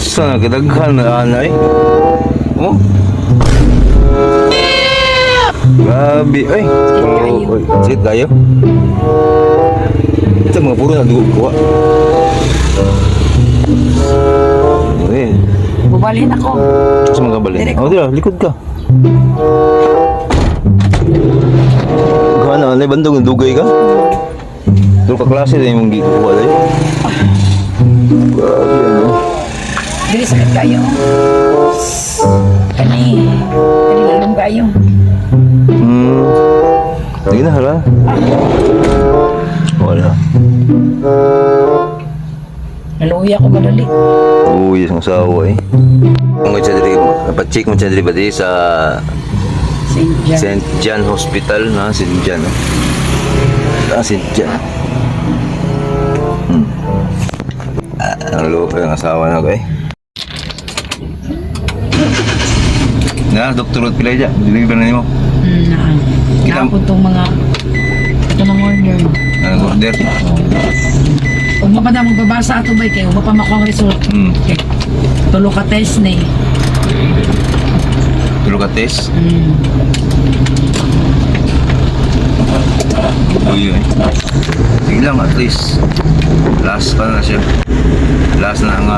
Sana kadaghan na anay. Oh. Grabe, ay. Oh, sit kayo. Ito mga puro na dugo ko. Eh. Bubalhin ako. Sa mga balin. Direk. Oh, dira, likod ka. Gana, anay bandog ng dugay ka? Dito ka klase na yung gikuha tayo. Grabe, ano. Dili sakit kayo. Kani lalong kayo. Sige na, hala. Wala. Naluya ko madali. Uy, isang asawa eh. Kung mo siya diri, napacheck mo siya diri ba di sa Saint John. St. John Hospital na, St. John. St. John. Ang lupa yung asawa na ko eh. Na, Dr. Rod Pilay dyan. Deliver na niyo. Kita- Naapod tong mga ito ng order. Ang order. Kung pa na magbabasa ato ba kayo, pa makuha ang result. Okay. Tulo ka test na eh. Tulog ka test. Uy, eh. Sige lang, at least. Last pa na siya. Last na ang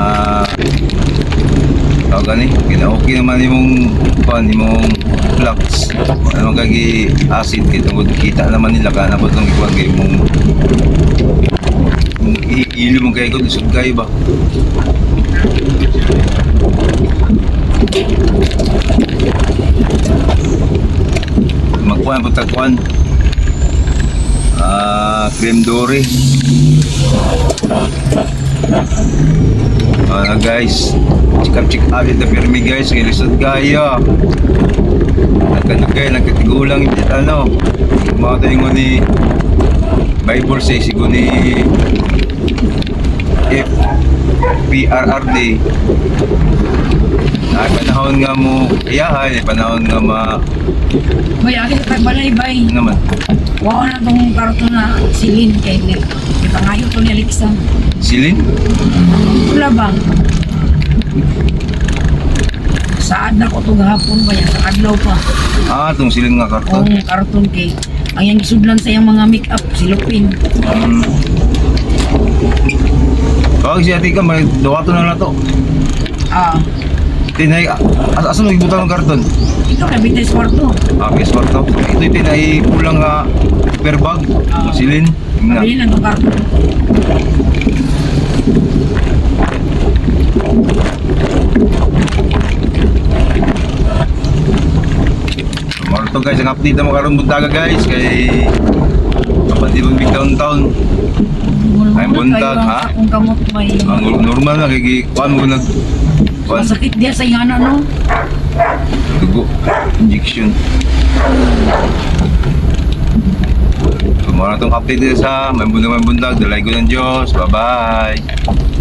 tawag ni. Okay naman yung flux. Ano kagi acid kita naman nila kana po itong ikuan kayo mong ilo mong kayo ko isog kayo ba. Magkuhan po tagkuhan cream dory. Guys, check up yung permi guys, kilisod kayo. Nagkanagay, nagkatigulang ano, mga tayo nga ni Bible says, sigo ni FPRRD. Panahon nga mo iyahan, panahon nga May akin pa balay-bay. naman. Wow na tong karton na silin kay ni. Ipangayo to ni Alexa. Silin? Wala bang? Saad na ko itong hapon ba yan? Sa adlaw pa. Itong silin nga karton. Ang karton kay. Ang yung isudlan sa iyang mga make-up, silupin. Kawag siya tika, may dawato na to. Tinay, asan mo ibutang ng karton? Ito na bitis kwarto. Yes, to. Ito yung tinay pulang per bag. Silin. Pabili na itong karton. Marto guys, ang update na mo karong buntaga guys kay kapatid mong big downtown. Ay buntag ha? Kung kamot may Ang normal na kay kuan mo nag kuan masakit dia sa ingana no. dugo injection. Kumara tong update sa may bundag dalay ko ng Diyos. Bye bye.